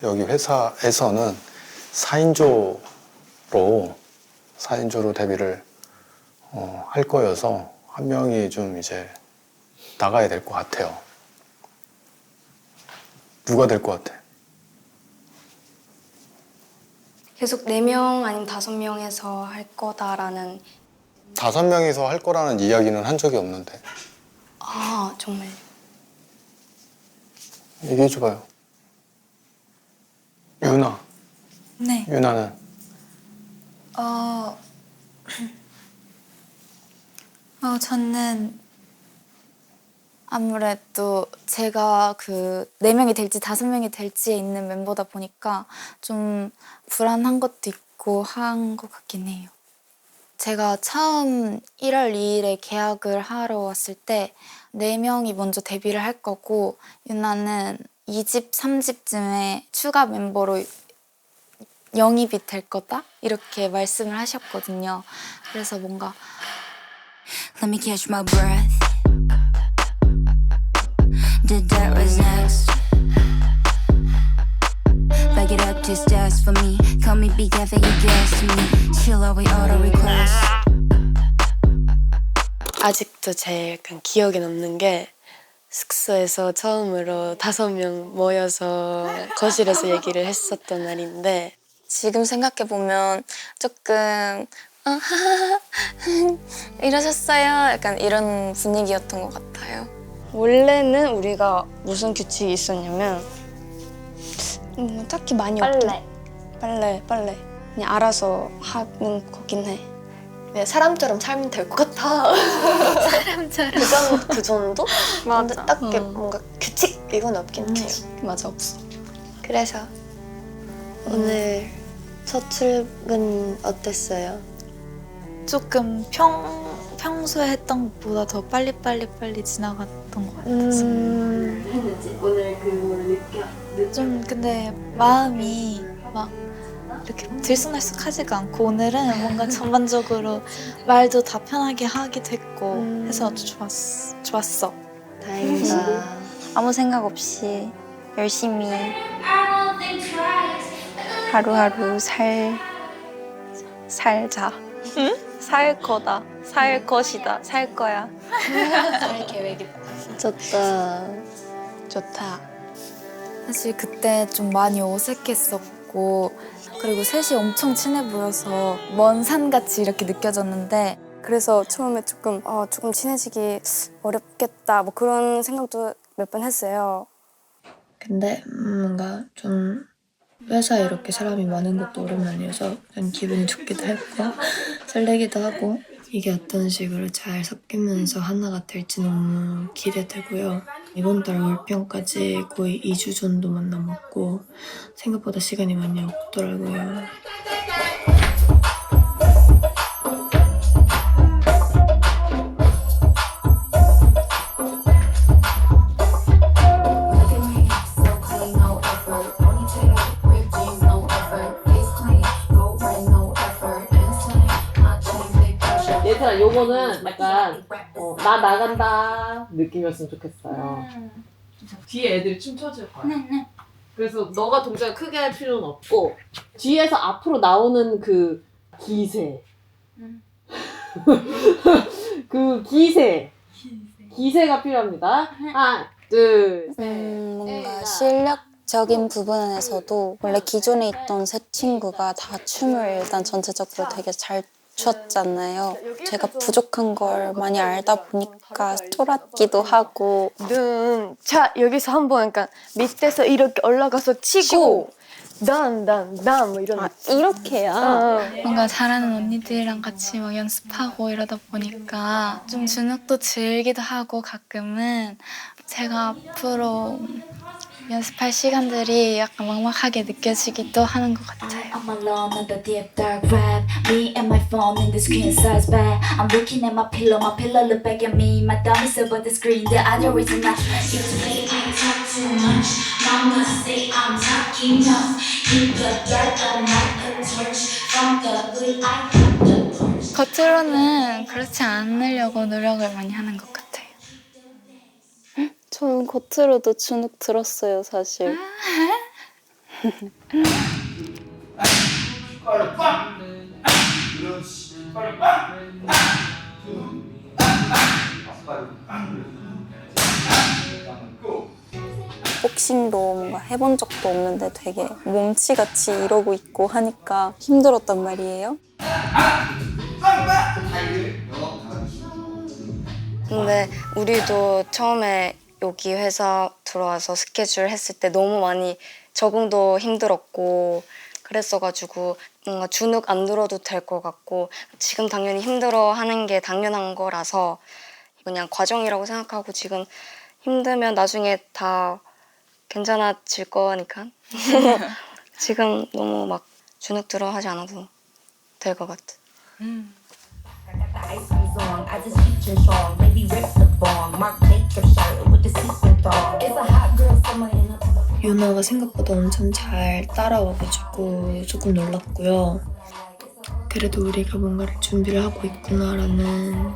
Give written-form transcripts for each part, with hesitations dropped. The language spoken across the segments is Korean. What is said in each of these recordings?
여기 회사에서는 4인조로 데뷔를 할 거여서 한 명이 좀 이제 나가야 될 것 같아요. 누가 될 것 같아? 계속 4명 아니면 5명에서 할 거다라는. 5명이서 할 거라는 이야기는 한 적이 없는데. 아, 정말. 얘기해줘봐요. 유나. 네. 유나는? 저는 아무래도 제가 그 4명이 될지 5명이 될지에 있는 멤버다 보니까 좀 불안한 것도 있고 한 것 같긴 해요. 제가 처음 1월 2일에 계약을 하러 왔을 때 4명이 먼저 데뷔를 할 거고 유나는 2집, 3집쯤에 추가 멤버로 영입이 될 거다? 이렇게 말씀을 하셨거든요. 그래서 뭔가 Let me catch my breath. The dirt was next. Back it up, just dance for me. Call me big if you guess me. Chill out with auto request. 아직도 제일 약간 기억에 남는 게 숙소에서 처음으로 5명 모여서 거실에서 얘기를 했었던 날인데 지금 생각해보면 조금 이러셨어요? 약간 이런 분위기였던 것 같아요. 원래는 우리가 무슨 규칙이 있었냐면 딱히 많이 없던 빨래 그냥 알아서 하는 거긴 해. 그냥 사람처럼 살면 될 것 같아. 사람처럼. 그 정도? 근데 맞아. 딱히 뭔가 규칙 이건 없긴 해요. 맞아, 없어. 그래서 오늘 첫 출근 어땠어요? 조금 평소에 했던 것보다 더 빨리 지나갔던 것 같아서 오늘 그걸 좀 근데 마음이 막 이렇게 들쑥날쑥하지가 않고 오늘은 뭔가 전반적으로 말도 다 편하게 하게 됐고 해서 아주 좋았어. 다행이다. 아무 생각 없이 열심히 하루하루 살자. 응? 살 거다. 살 것이다. 살 거야. 살 계획이다. 좋다. 사실 그때 좀 많이 어색했었고 그리고 셋이 엄청 친해 보여서 먼 산같이 이렇게 느껴졌는데 그래서 처음에 조금 친해지기 어렵겠다 뭐 그런 생각도 몇 번 했어요. 근데 뭔가 좀 회사에 이렇게 사람이 많은 것도 오랜만이어서 좀 기분이 좋기도 했고 설레기도 하고 이게 어떤 식으로 잘 섞이면서 하나가 될지 너무 기대되고요. 이번 달 월평까지 거의 2주 정도만 남았고 생각보다 시간이 많이 없더라고요. 얘들아, 요거는 약간 나 나간다 느낌이었으면 좋겠어요. 뒤에 애들이 춤춰줄 거야. 그래서 너가 동작을 크게 할 필요는 없고 뒤에서 앞으로 나오는 그 기세. 그 기세가 필요합니다. 하나, 둘, 셋. 뭔가 실력적인 부분에서도 원래 기존에 있던 세 친구가 다 춤을 일단 전체적으로 되게 잘 췄잖아요. 제가 부족한 걸 많이 알다 보니까 쫄았기도 하고. 자 여기서 한번 그러니까 밑에서 이렇게 올라가서 치고 난 뭐 이런. 이렇게야? 뭔가 잘하는 언니들이랑 같이 막 연습하고 이러다 보니까 좀 주눅도 들기도 하고 가끔은 제가 앞으로 연습할 시간들이 약간 막막하게 느껴지기도 하는 것 같아요. I'm alone in the deep dark web. Me and my phone in the screen size bed. I'm looking at my pillow look back at me. My thumb is over the screen. The other reason I if today I talk too much. Mama say I'm talking enough. In the dark I light a torch. From the good I got the torch. 겉으로는 그렇지 않으려고 노력을 많이 하는 것 같아요. 저는 겉으로도 주눅 들었어요, 사실. 복싱도 뭔가 해본 적도 없는데 되게 몸치같이 이러고 있고 하니까 힘들었단 말이에요. 근데 우리도 처음에 여기 회사 들어와서 스케줄 했을 때 너무 많이 적응도 힘들었고 그랬어가지고 뭔가 주눅 안 들어도 될 것 같고 지금 당연히 힘들어하는 게 당연한 거라서 그냥 과정이라고 생각하고 지금 힘들면 나중에 다 괜찮아질 거니까 지금 너무 막 주눅 들어 하지 않아도 될 것 같아. 유나가 생각보다 엄청 잘 따라와가지고 조금 놀랐고요. 그래도 우리가 뭔가를 준비를 하고 있구나라는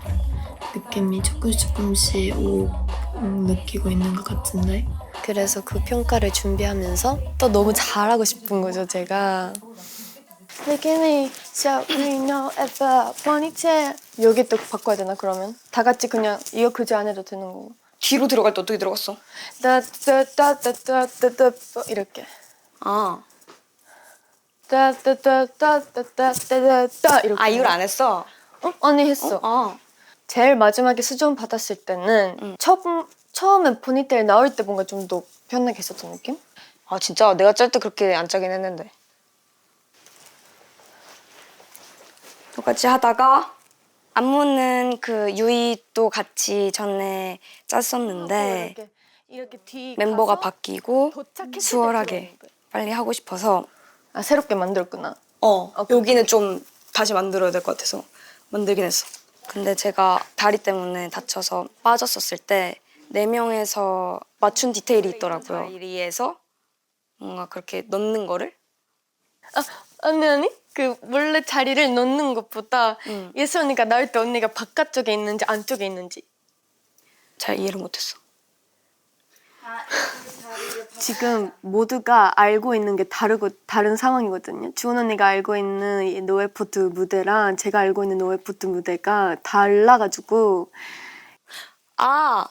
느낌이 조금씩 느끼고 있는 것 같은데 그래서 그 평가를 준비하면서 또 너무 잘하고 싶은 거죠, 제가. Beginning, so we know ever, ponytail. 여기 또 바꿔야 되나, 그러면? 다 같이 그냥 이거 그지 안 해도 되는 거고. 뒤로 들어갈 때 어떻게 들어갔어? 따따따따따따따 이렇게. 아, 따따따따따따따 이렇게. 아 이걸 안 했어? 언니 했어. 아, 제일 마지막에 수정 받았을 때는 처음에 포니테일 나올 때 뭔가 좀 더 편하게 했었던 느낌? 아 진짜 내가 짤 때 그렇게 안 짜긴 했는데 똑같이 하다가 안무는 그 유이도 같이 전에 짰었는데 이렇게 뒤 멤버가 가서 바뀌고 도착했을 때 수월하게 들어오는 거야. 빨리 하고 싶어서 아 새롭게 만들었구나. 여기는 좀 다시 만들어야 될 것 같아서 만들긴 했어. 근데 제가 다리 때문에 다쳐서 빠졌었을 때 4명에서 맞춘 디테일이 있더라고요. 자리에서 뭔가 그렇게 넣는 거를 아니 그 원래 자리를 넣는 것보다 예수 언니가 나올 때 언니가 바깥쪽에 있는지 안쪽에 있는지 잘 이해를 못했어. 지금 모두가 알고 있는 게 다른 상황이거든요. 주원 언니가 알고 있는 이 노웨포트 무대랑 제가 알고 있는 노웨포트 무대가 달라가지고 아,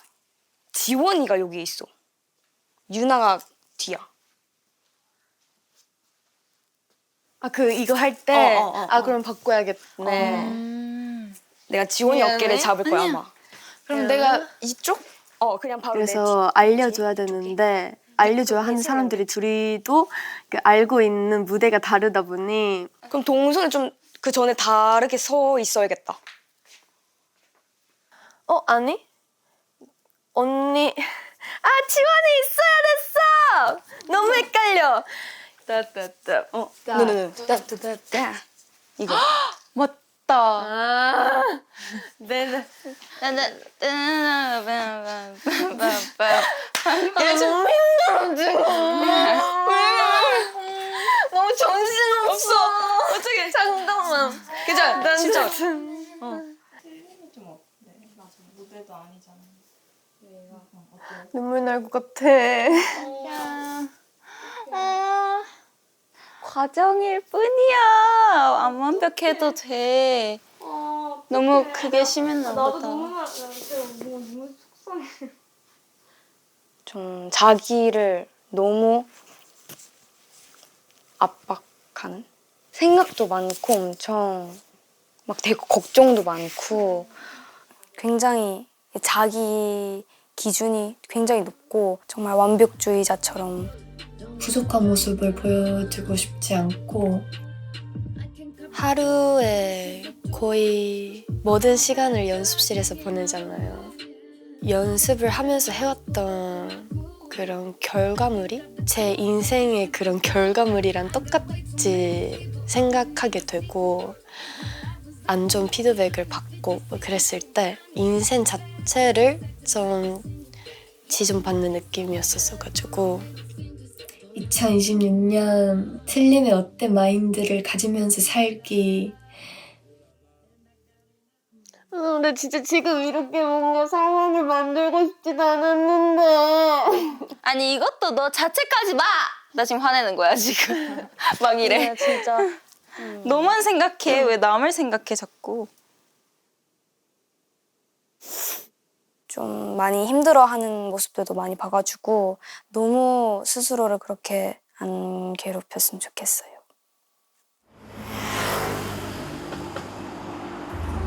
지원이가 여기 있어. 유나가 뒤야. 아 그 이거 할 때 어. 그럼 바꿔야겠네. 내가 지원이 미안해. 어깨를 잡을 거야 아마. 그럼 내가 이쪽? 그냥 바로 그래서 알려줘야 되는데 알려줘야 하는 사람들이 둘이도 그 알고 있는 무대가 다르다 보니 그럼 동선을 좀 그 전에 다르게 서 있어야겠다. 아니 언니 지원이 있어야 됐어. 너무 헷갈려. 따따따 네네네. 이거. 맞다. 네네. 너무 힘들어 지금. 너무 정신없어. 어떻게? 잠깐만. 그죠? 난 진짜. 눈물 날 것 같아. 과정일 뿐이야. 안 완벽해도 돼. 너무 그게 심했나 보다. 좀 자기를 너무 압박하는? 생각도 많고 엄청 막 되게 걱정도 많고 굉장히 자기 기준이 굉장히 높고 정말 완벽주의자처럼 부족한 모습을 보여주고 싶지 않고 하루에 거의 모든 시간을 연습실에서 보내잖아요. 연습을 하면서 해왔던 그런 결과물이 제 인생의 그런 결과물이랑 똑같이 생각하게 되고 안 좋은 피드백을 받고 그랬을 때 인생 자체를 좀 지존받는 느낌이었었어가지고 2026년 틀림의 어때 마인드를 가지면서 살기. 근데 진짜 지금 이렇게 뭔가 상황을 만들고 싶진 않았는데 아니 이것도 너 자책하지 마. 나 지금 화내는 거야 지금. 막 이래. 네, 진짜 너만 생각해. 왜 남을 생각해 자꾸. 좀 많이 힘들어하는 모습들도 많이 봐가지고 너무 스스로를 그렇게 안 괴롭혔으면 좋겠어요.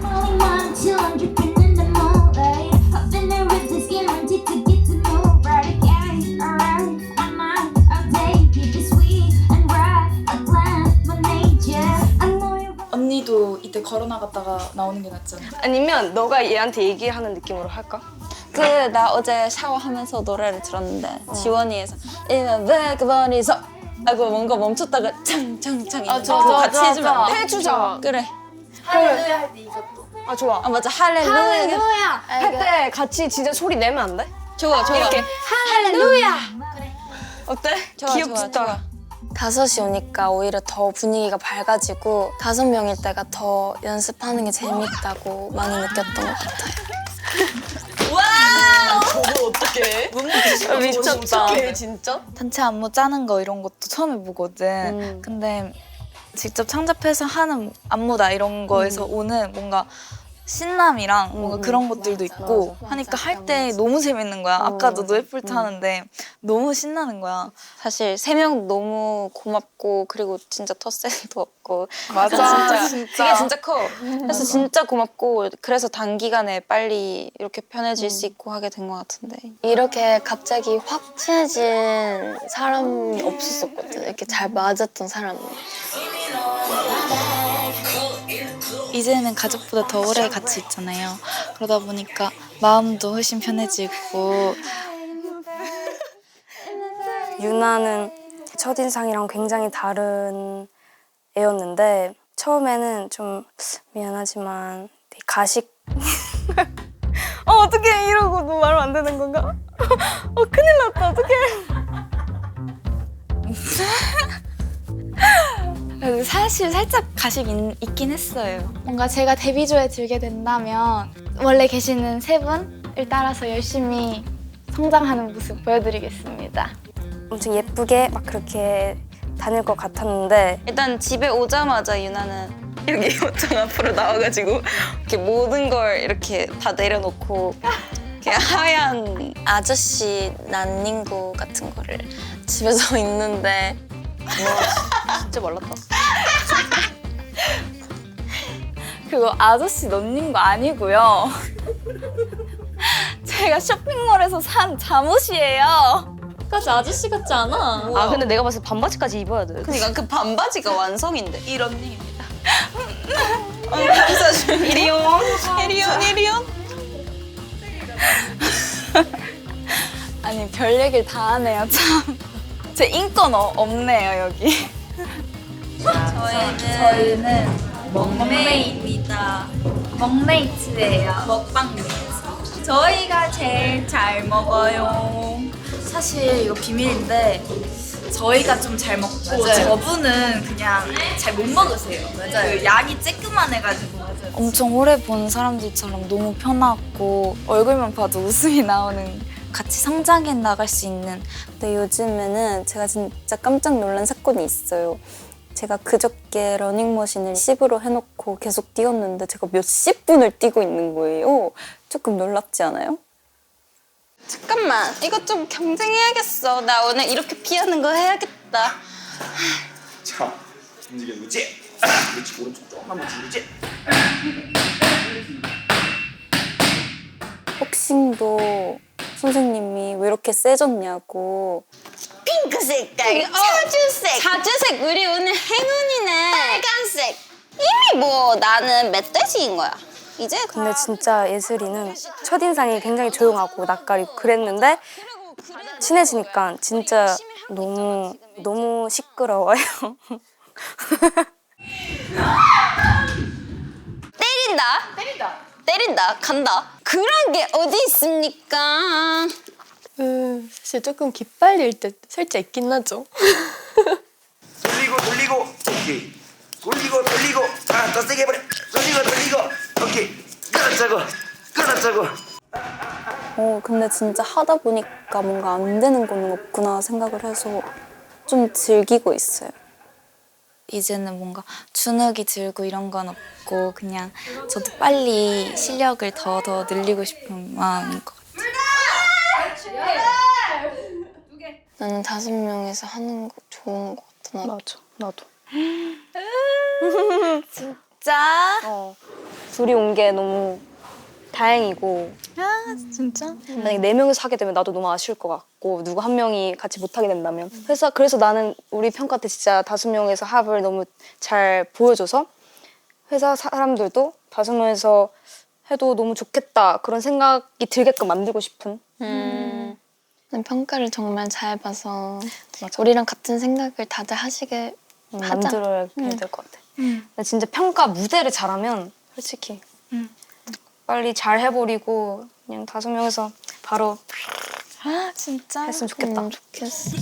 Only one till I'm dripping in the moonlight. Up in the ribs, it's guaranteed to get to move right again. Alright, I might outdate it this sweet and right. A plan, my nature. I know you're. 언니도 이때 걸어 나갔다가 나오는 게 낫잖아. 아니면 너가 얘한테 얘기하는 느낌으로 할까? 그 나 어제 샤워하면서 노래를 들었는데 지원이에서 이면 왜 그번이서 하고 뭔가 멈췄다가 창창창 그거 같이 해주면 안 돼? 해주자. 그래. 할렐루야 할 때 이것도. 아 좋아. 아 맞아 할렐루야. 할 때 같이 진짜 소리 내면 안 돼? 좋아 좋아. 이렇게 할렐루야. 어때? 좋아, 귀엽다. 좋아, 좋아. 5시 오니까 오히려 더 분위기가 밝아지고 5명일 때가 더 연습하는 게 재밌다고 많이 느꼈던 것 같아요. 미쳤다. 진짜? 단체 안무 짜는 거 이런 것도 처음 해보거든. 근데 직접 창작해서 하는 안무다 이런 거에서 오는 뭔가 신남이랑 뭔가 그런 것들도 있고 하니까 할 때 너무 재밌는 거야. 아까도 노예풀트 하는데 너무 신나는 거야. 사실 3명 너무 고맙고 그리고 진짜 텃세도 없고 맞아, 진짜 그게 진짜 커. 그래서 진짜 고맙고 그래서 단기간에 빨리 이렇게 편해질 수 있고 하게 된 것 같은데 이렇게 갑자기 확 친해진 사람이 없었었거든. 이렇게 잘 맞았던 사람이. 이제는 가족보다 더 오래 같이 있잖아요. 그러다 보니까 마음도 훨씬 편해지고 유나는 첫인상이랑 굉장히 다른 애였는데 처음에는 좀 미안하지만 되게 가식 어떡해 이러고 너 말하면 안 되는 건가? 큰일 났다 어떡해. 사실 살짝 가식 있긴 했어요. 뭔가 제가 데뷔조에 들게 된다면 원래 계시는 3분을 따라서 열심히 성장하는 모습 보여드리겠습니다. 엄청 예쁘게 막 그렇게 다닐 것 같았는데 일단 집에 오자마자 유나는 여기 옷장 앞으로 나와가지고 이렇게 모든 걸 이렇게 다 내려놓고 이렇게 하얀 아저씨 난닝구 같은 거를 집에서 입는데 진짜 말랐다. 그거 아저씨 넣는 거 아니고요. 제가 쇼핑몰에서 산 잠옷이에요. 까지 아저씨 같지 않아? 아 근데 내가 봤을 때 반바지까지 입어야 돼. 그러니까 그 반바지가 완성인데 이 런닝입니다. 감사죠. 이리온. 아니 별 얘기를 다 하네요 참. 제 인권 없네요 여기. 저희는 먹메이입니다. 먹메이트예요. 먹방메이트. 저희가 제일 잘 먹어요. 사실 이거 비밀인데 저희가 좀 잘 먹고 저분은 그냥 잘 못 먹으세요. 그 양이 쬐끄만해가지고. 엄청 오래 본 사람들처럼 너무 편하고 얼굴만 봐도 웃음이 나오는 같이 성장해 나갈 수 있는. 근데 요즘에는 제가 진짜 깜짝 놀란 사건이 있어요. 제가 그저께 러닝머신을 10으로 해놓고 계속 뛰었는데 제가 몇십 분을 뛰고 있는 거예요. 조금 놀랍지 않아요? 잠깐만, 이거 좀 경쟁해야겠어. 나 오늘 이렇게 피하는 거 해야겠다. 자, 움직여보지. 그렇지, 오른쪽 조금만 움직이지. 복싱도 선생님이 왜 이렇게 세졌냐고. 핑크 색깔, 자주색. 우리 오늘 행운이네. 빨간색. 이미 뭐 나는 멧돼지인 거야. 이제 근데 진짜 예슬이는 첫인상이 굉장히 조용하고 낯가리고 그랬는데 친해지니까 진짜 너무 시끄러워요. 때린다. 간다. 그런 게 어디 있습니까? 사실 조금 기빨릴 때 살짝 있긴 하죠. 돌리고. 오케이. 돌리고. 아, 더 세게 해버려. 돌리고. 오케이. 끊었자고. 근데 진짜 하다 보니까 뭔가 안 되는 거는 없구나 생각을 해서 좀 즐기고 있어요. 이제는 뭔가 주눅이 들고 이런 건 없고 그냥 저도 빨리 실력을 더 늘리고 싶은 마음인 것 같아요. 나는 5명에서 하는 거 좋은 것 같아. 맞아, 나도. 진짜? 둘이 온 게 너무 다행이고 진짜? 만약에 4명이서 하게 되면 나도 너무 아쉬울 것 같고 누구 한 명이 같이 못 하게 된다면 그래서 나는 우리 평가 때 진짜 5명에서 합을 너무 잘 보여줘서 회사 사람들도 5명에서 해도 너무 좋겠다 그런 생각이 들게끔 만들고 싶은 평가를 정말 잘 봐서 우리랑 같은 생각을 다들 하시게 하자. 만들어야 될 것 같아. 근데 진짜 평가 무대를 잘하면 솔직히 빨리 잘 해버리고 그냥 5명에서 바로 진짜? 했으면 좋겠다. 좋겠어.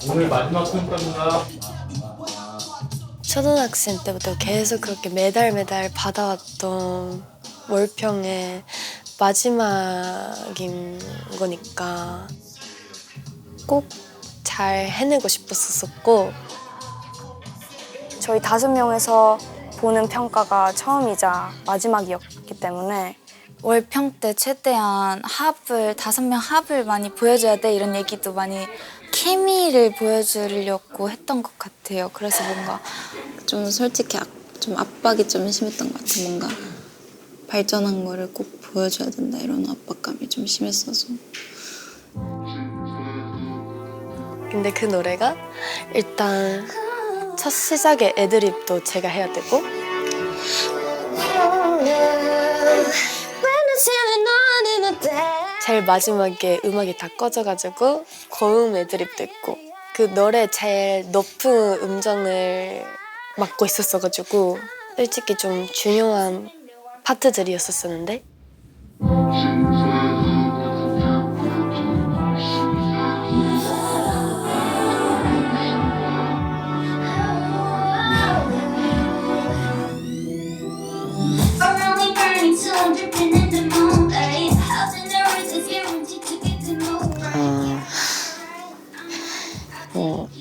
오늘 마지막 평가입니다. 초등학생 때부터 계속 그렇게 매달 받아왔던 월평의 마지막인 거니까 꼭 잘 해내고 싶었었고 저희 5명에서 보는 평가가 처음이자 마지막이었기 때문에 월평 때 최대한 5명 합을 많이 보여줘야 돼 이런 얘기도 많이 케미를 보여주려고 했던 것 같아요. 그래서 뭔가 좀 솔직히 좀 압박이 좀 심했던 것 같아요. 뭔가 발전한 거를 꼭 보여줘야 된다 이런 압박감이 좀 심했어서. 근데 그 노래가 일단 첫 시작에 애드립도 제가 해야 되고 제일 마지막에 음악이 다 꺼져가지고 고음 애드립도 있고 그 노래 제일 높은 음정을 맡고 있었어가지고 솔직히 좀 중요한 파트들이었었는데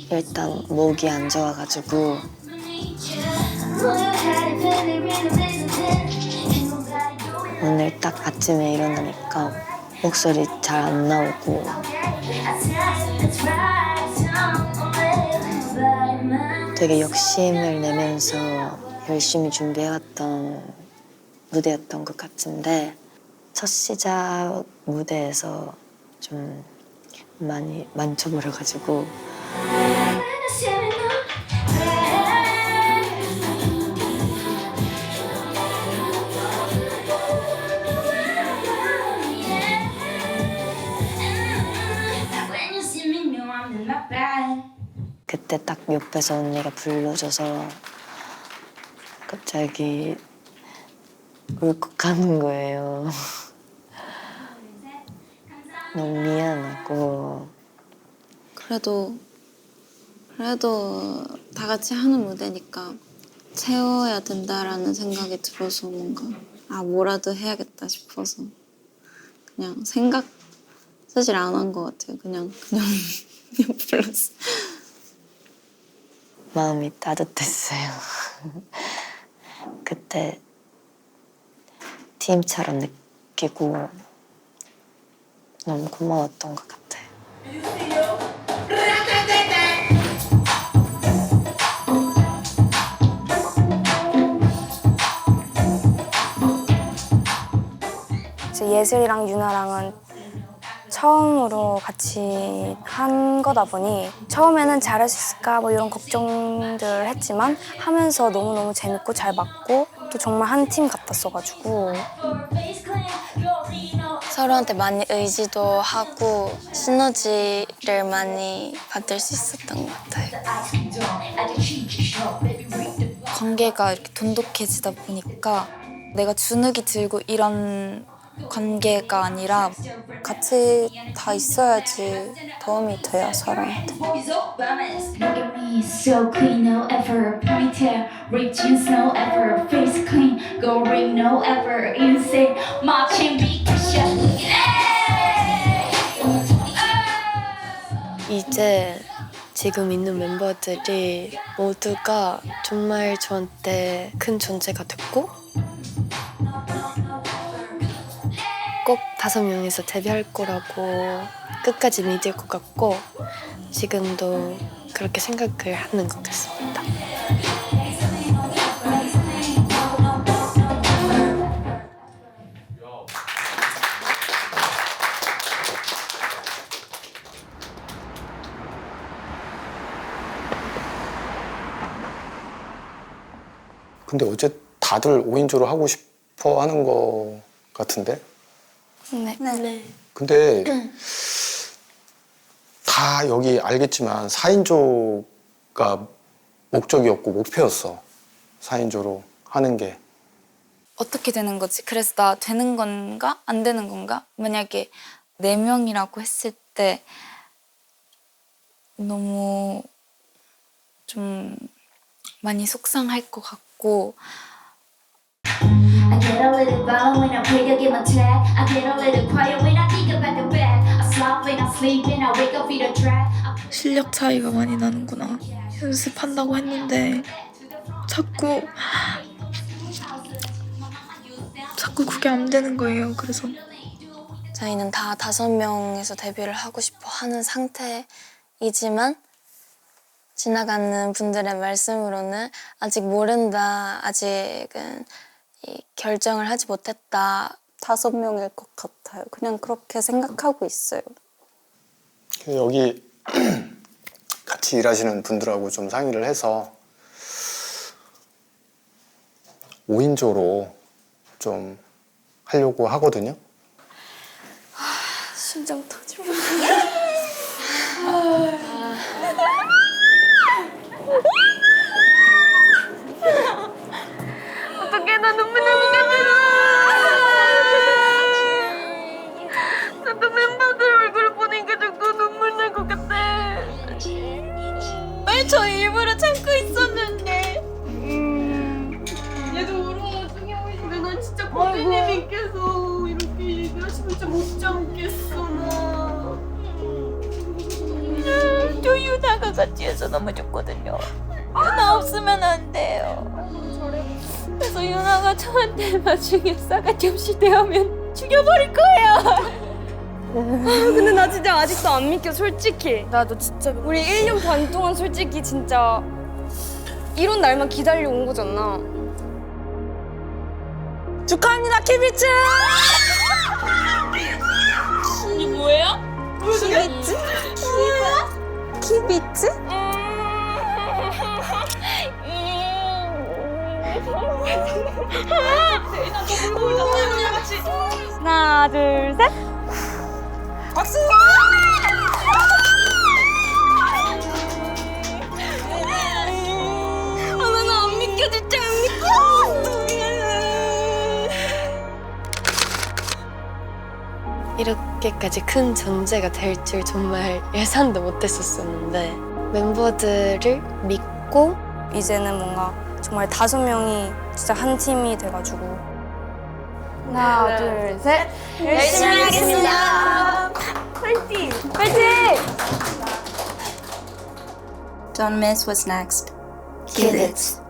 일단 목이 안 좋아가지고 오늘 딱 아침에 일어나니까 목소리 잘 안 나오고 되게 욕심을 내면서 열심히 준비해왔던 무대였던 것 같은데 첫 시작 무대에서 좀 많이 만져버려가지고 그때 딱 옆에서 언니가 불러줘서 갑자기 울컥하는 거예요. 너무 미안하고 그래도 다 같이 하는 무대니까 채워야 된다라는 생각이 들어서 뭔가 뭐라도 해야겠다 싶어서 그냥 생각 사실 안 한 것 같아요. 그냥 불렀어. 마음이 따뜻했어요. 그때 팀처럼 느끼고 너무 고마웠던 것 같아요. 예슬이랑 유나랑은 처음으로 같이 한 거다 보니 처음에는 잘할 수 있을까 뭐 이런 걱정들 했지만 하면서 너무너무 재밌고 잘 맞고 또 정말 한 팀 같았어가지고 서로한테 많이 의지도 하고 시너지를 많이 받을 수 있었던 것 같아요. 관계가 이렇게 돈독해지다 보니까 내가 주눅이 들고 이런 관계가 아니라 같이 다 있어야지 도움이 돼요, 서로한테. Look at me, so clean, no effort. Ponytail, ripped jeans, no effort. Face clean, go ring, no effort. Insane, marching beat, 이제 지금 있는 멤버들이 모두가 정말 저한테 큰 존재가 됐고 꼭 5명이서 데뷔할 거라고 끝까지 믿을 것 같고 지금도 그렇게 생각을 하는 것 같습니다. 근데 어째 다들 5인조로 하고 싶어 하는 거 같은데? 네. 근데 다 여기 알겠지만 4인조가 목적이었고 목표였어. 4인조로 하는 게. 어떻게 되는 거지? 그래서 나 되는 건가? 안 되는 건가? 만약에 4명이라고 했을 때 너무 좀 많이 속상할 것 같고 I get a little violent when I pray to get my tag. I get a little quiet when I think about the bag. I slop when I sleep and I wake up with a drag. 실력 차이가 많이 나는구나. 연습한다고 했는데 자꾸 그게 안 되는 거예요. 그래서 저희는 다 5명에서 데뷔를 하고 싶어 하는 상태이지만 지나가는 분들의 말씀으로는 아직 모른다, 아직은 결정을 하지 못했다. 5명일 것 같아요. 그냥 그렇게 생각하고 있어요. 여기 같이 일하시는 분들하고 좀 상의를 해서 5인조로 좀 하려고 하거든요. 심장 터질 뻔. 어떡해, 나 눈물 날 것 같아. 나도 멤버들 얼굴 보니까 자꾸 눈물 날 것 같아. 왜 저 일부러 참고 있었는데. 얘도 울어. 어떡해. 근데 난 진짜 고객님께서 이렇게 얘기하시면 진짜 못 참겠어, 나. 저 유나가 같이 해서 너무 좋거든요. 유나 없으면 안 돼요. 그래서 유나가 저한테 나중에 싸가지 없이 대하면 죽여버릴 거예요. 근데 나 진짜 아직도 안 믿겨, 솔직히. 나도 진짜 우리 1년 반 동안 솔직히 진짜 이런 날만 기다려 온 거잖아. 축하합니다, 키비츠! 이게 뭐예요? 키비츠? 키비츠? 하나, 둘, 셋! 박수! 나 안 믿겨, 진짜 안 믿겨! 이렇게까지 큰 존재가 될 줄 정말 예상도 못했었었는데 멤버들을 믿고 이제는 뭔가 정말 5명이 진짜 한 팀이 돼가지고 하나, 둘, 셋! 열심히 하겠습니다! 파이팅! 파이팅! Don't miss what's next. Kill it.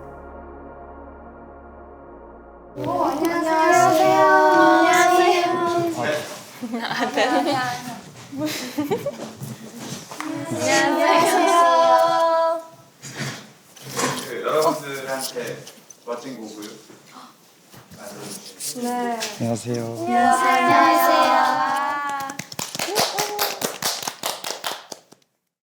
여러분들한테 멋진 곡을 만들어주세요. 안녕하세요. 안녕하세요.